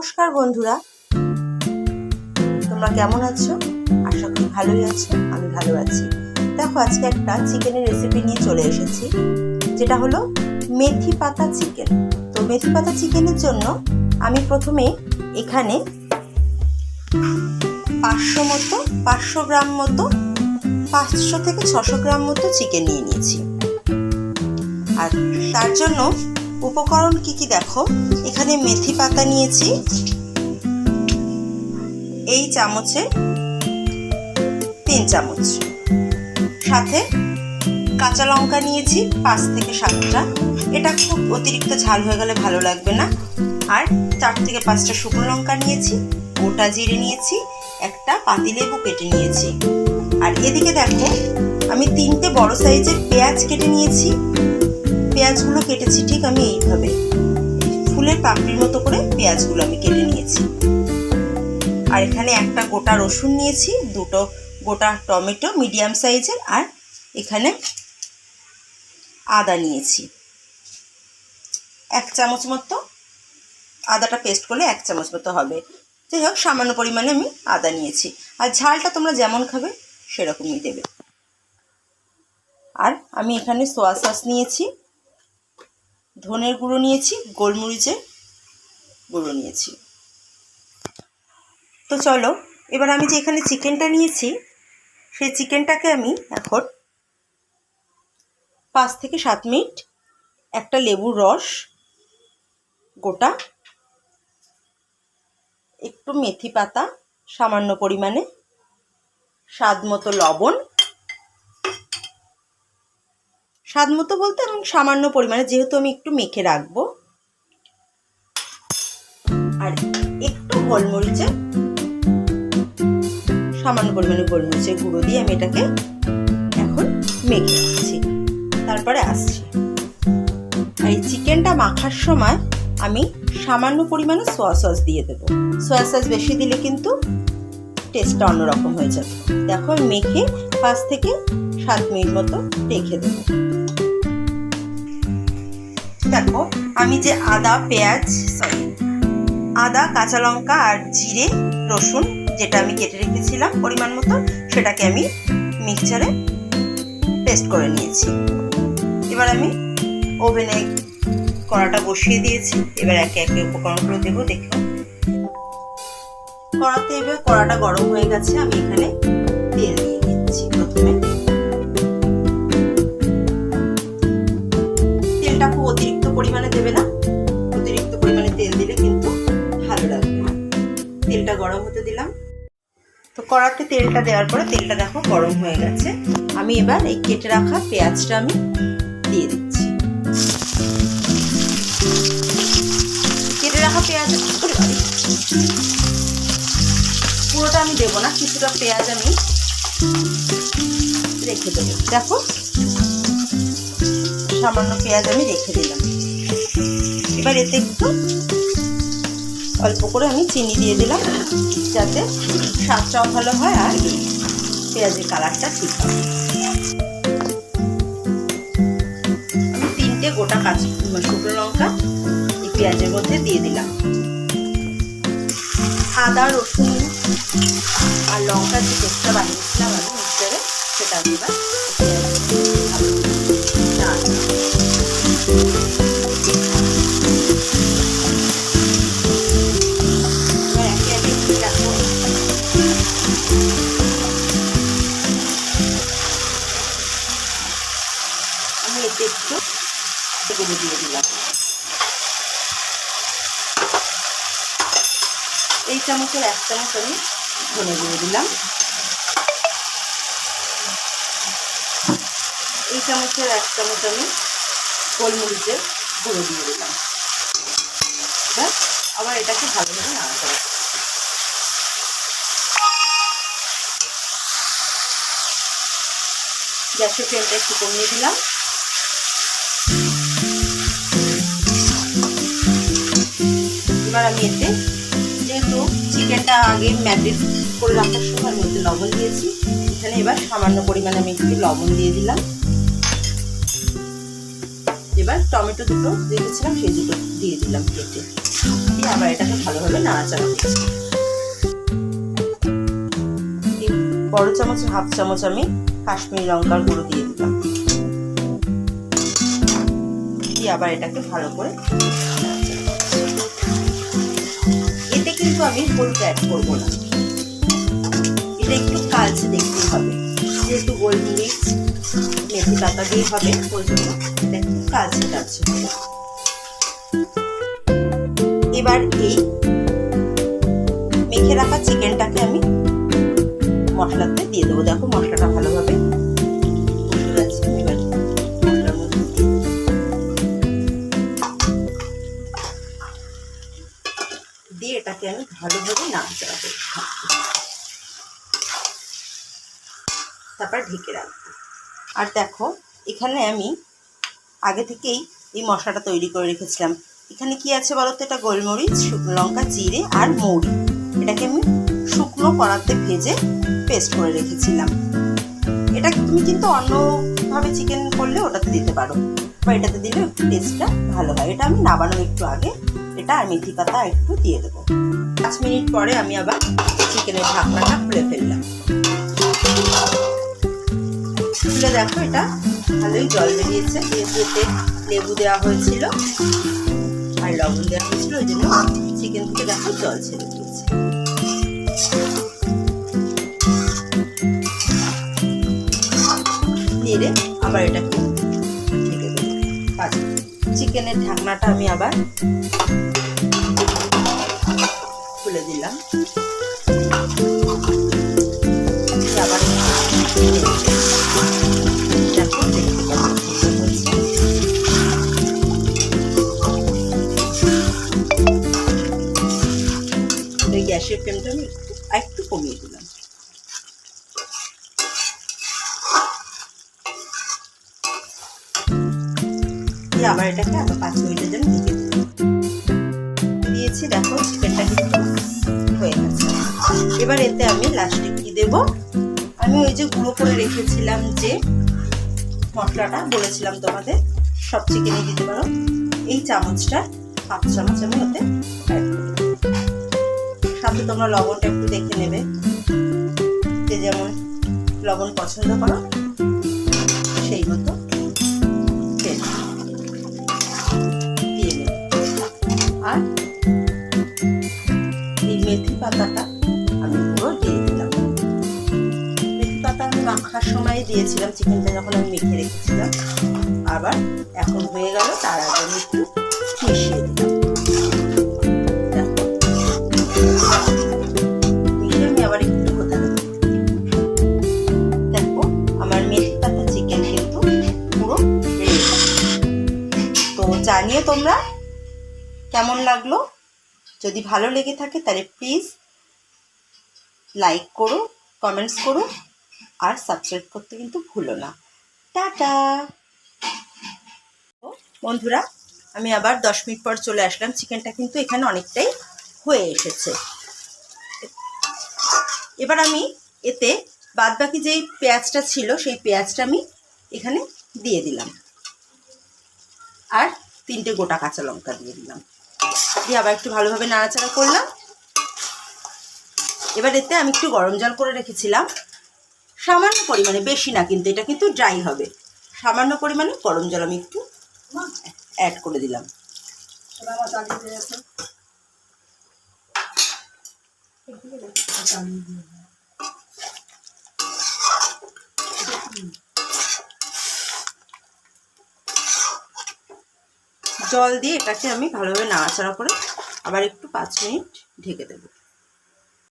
নমস্কার বন্ধুরা, তোমরা কেমন আছো? আশা করি ভালোই আছো। আমি ভালো আছি। দেখো, আজকে একটা চিকেনের রেসিপি নিয়ে চলে এসেছি, যেটা হলো মেথি পাতা চিকেন। তো মেথি পাতা চিকেনের জন্য আমি প্রথমে এখানে 500 গ্রাম মতো 500 থেকে 600 গ্রাম মতো চিকেন নিয়ে নিয়েছি। আর তার জন্য উপকরণ কি কি দেখো, এখানে মেথি পাতা নিয়েছি এই চামচে 3 চামচ, সাথে কাঁচা লঙ্কা নিয়েছি 5 থেকে 7টা। এটা খুব অতিরিক্ত ঝাল হয়ে গেলে ভালো লাগবে না। আর 4 থেকে 5টা শুকনো লঙ্কা নিয়েছি, গোটা জিরে নিয়েছি, একটা পাতিলেবু কেটে নিয়েছি। আর এদিকে দেখো, আমি 3টে বড় সাইজের পেঁয়াজ কেটে নিয়েছি। পেঁয়াজগুলো কেটেছি ঠিক আমি এইভাবে ফুলের পাপড়ির মতো করে পেঁয়াজগুলো আমি কেটে নিয়েছি। আর এখানে একটা গোটা রসুন নিয়েছি, 2টো গোটা টমেটো মিডিয়াম সাইজের, আর এখানে আদা নিয়েছি 1 চামচ মতো। আদাটা পেস্ট করলে 1 চামচ মতো হবে। যাই হোক, সামান্য পরিমাণে আমি আদা নিয়েছি। আর ঝালটা তোমরা যেমন খাবে সেরকমই দেবে। আর আমি এখানে সোয়া সস নিয়েছি, ধনের গুঁড়ো নিয়েছি, গোলমরিচের গুঁড়ো নিয়েছি। তো চলো, এবার আমি যে এখানে চিকেনটা নিয়েছি, সেই চিকেনটাকে আমি এখন 5 থেকে 7 মিনিট একটা লেবুর রস, গোটা একটু মেথি পাতা, সামান্য পরিমাণে স্বাদ মতো লবণ, স্বাদ মতো বলতে এবং সামান্য পরিমাণে, যেহেতু আমি একটু মেখে রাখবো, আর একটু গোলমরিচের, সামান্য পরিমাণে গোলমরিচের গুঁড়ো দিয়ে আমি এটাকে এখন মেখে রাখছি। তারপরে আসছি। আর এই চিকেনটা মাখার সময় আমি সামান্য পরিমাণে সোয়া সস দিয়ে দেবো। সোয়া সস বেশি দিলে কিন্তু টেস্টটা অন্যরকম হয়ে যাবে। দেখো, আমি মেখে 5 থেকে 7 মিনিট মতো রেখে দেবো। দেখো, আমি যে আদা, কাঁচা লঙ্কা আর জিরে, রসুন যেটা আমি কেটে রেখেছিলাম পরিমাণ মতো, সেটাকে আমি মিক্সচারে পেস্ট করে নিয়েছি। এবার আমি ওভেনে কড়াটা বসিয়ে দিয়েছি। এবার একে একে উপকরণগুলো দেবো। দেখো, কড়াতে এবার কড়াটা গরম হয়ে গেছে। আমি এখানে তেল দিয়ে দিচ্ছি। প্রথমে তেলটা খুব অতিরিক্ত পরিমাণে দেবে না, অতিরিক্ত পরিমাণে তেল দিলে কিন্তু ভালো লাগবে না। তেলটা গরম হতে দিলাম। তো কড়াতে তেলটা দেওয়ার পরে তেলটা দেখো গরম হয়ে গেছে। আমি এবার এই কেটে রাখা পেঁয়াজটা আমি দিয়ে দিচ্ছি। কেটে রাখা পেঁয়াজ পুরোটা আমি দেবো না, কিছুটা পেঁয়াজ আমি রেখে দেবো। দেখো, সামান্য পেঁয়াজ আমি রেখে দিলাম। এবার এতে একটু অল্প করে আমি চিনি দিয়ে দিলাম, যাতে স্বাদটাও ভালো হয় আর পেঁয়াজের কালারটা ঠিক হয়। আমি 3টে গোটা শুকনো লঙ্কা এই পেঁয়াজের মধ্যে দিয়ে দিলাম। আদা, রসুন আর লঙ্কার যে পেস্টটা বানিয়েছিলাম আমি মিক্সচারে, সেটা আমি এবার আমি এতে একটু গুঁড়ো দিয়ে দিলাম। এই চামচের 1 চামচ আমি ধনে গুঁড়ো দিলাম। এই চামচের 1 চামচ আমি গোলমরিচের গুঁড়ো দিয়ে দিলাম। এবার আবার এটাকে ভালোভাবে নাড়াতে হবে। গ্যাসের ফ্লেমটা একটু কমিয়ে দিলাম। এবার আমি এতে, যেহেতু চিকেনটা আগে ম্যারিনেট করে রাখার সময় আমি এতে লবণ দিয়েছি, এখানে এবার সামান্য পরিমাণে আমি একটু লবণ দিয়ে দিলাম। এবার টমেটো দুটো রেখেছিলাম, সেই দুটো দিয়ে দিলাম কেটে। দিয়ে আবার এটাকে ভালোভাবে নাড়াচাড়া করছি। বড় চামচের হাফ চামচ আমি কাশ্মীরি লঙ্কার গুঁড়ো দিয়ে দিলাম, দিয়ে আবার এটাকে ভালো করে। এতে কিন্তু আমি হলুদ অ্যাড করবো না, এটা একটু কালচে দেখতেই হবে, যেহেতু গোলমরিচ মেথি পাতা দিয়ে হবে ওই জন্য এটা একটু কালচে কালচে হবে। এবার এই মেখে রাখা চিকেনটাকে আমি মশলাতে দিয়ে দেবো। দেখো মশলাটা ভালোভাবে এবার মশলার মধ্যে দিয়ে এটাকে আমি ভালোভাবে নাড়াচাড়া করব, তারপর ঢেকে রাখবো। আর দেখো এখানে আমি আগে থেকেই এই মশলাটা তৈরি করে রেখেছিলাম। এখানে কি আছে বলো তো, এটা গোলমরিচ, শুকনো লঙ্কা, জিরে আর মৌরি, এটাকে আমি শুকনো কড়াতে ভেজে পেস্ট করে রেখেছিলাম। এটা তুমি কিন্তু অন্যভাবে চিকেন করলে ওটাতে দিতে পারো, বা এটাতে দিলে একটু টেস্টটা ভালো হয়। এটা আমি নামানোর একটু আগে এটা আর মেথি পাতা একটু দিয়ে দেবো। 5 মিনিট পরে আমি আবার চিকেনের ঢাকনাটা খুলে ফেললাম। খুলে দেখো এটা ভালোই জল বেরিয়েছে, যেহেতু এতে লেবু দেওয়া হয়েছিল আর লবণ দেওয়া হয়েছিল, ওই জন্য চিকেন থেকে দেখো জল ছেড়ে দিয়েছে। নেড়ে আবার এটাকে ঢেকে দেবো। চিকেনের ঢাকনাটা আমি আবার খুলে দিলাম, আবার গ্যাসের ফ্লেমটা আমি একটু কমিয়ে দিলাম। আবার এটাকে আবার 5 মিনিটের জন্য ঢেকে দিয়েছি। দেখো চিকেনটা কিন্তু হয়ে গেছে। এবার এতে আমি লাস্টে কি দেবো, আমি ওই যে গুঁড়ো করে রেখেছিলাম যে মশলাটা বলেছিলাম তোমাদের, সব চিকেনে দিতে পারো, এই চামচটা হাফ চামচ আমি ওতে অ্যাড করি। সাথে তোমরা লবণটা একটু দেখে নেবে, যে যেমন লবণ পছন্দ করো সেই মতো দিয়ে নেবে। আর এই মেথি পাতাটা আমি পুরো দিয়ে দিলাম। মেথি পাতা আমি মাখার সময় দিয়েছিলাম, চিকেনটা যখন আমি মেখে রেখেছিলাম। আবার এখন হয়ে গেল, তার আগে আমি একটু মিশিয়ে দিলাম। মিশিয়ে আমি আবার একটু হতে দেবো। দেখো আমার মেথি পাতা চিকেন কিন্তু পুরো রেডি। তো জানিয়ে তোমরা কেমন লাগলো, যদি ভালো লেগে থাকে তাহলে প্লিজ লাইক করো, কমেন্টস করো আর সাবস্ক্রাইব করতে কিন্তু ভুলো না। টাটা বন্ধুরা, আমি আবার 10 মিনিট পর চলে আসলাম। চিকেনটা কিন্তু এখানে অনেকটাই হয়ে এসেছে। এবার আমি এতে বাদবাকি যেই পেঁয়াজটা ছিল সেই পেঁয়াজটা আমি এখানে দিয়ে দিলাম, আর 3টে গোটা কাঁচা লঙ্কা দিয়ে দিলাম, দিয়ে আবার একটু ভালোভাবে নাড়াচাড়া করলাম। এবার এতে আমি একটু গরম জল করে রেখেছিলাম, সামান্য পরিমাণে, বেশি না কিন্তু, এটা কিন্তু ড্রাই হবে। সামান্য পরিমাণে গরম জল আমি একটু অ্যাড করে দিলাম। জল দিয়ে এটাকে আমি ভালোভাবে নাড়াচাড়া করে আবার একটু 5 মিনিট ঢেকে দেবো।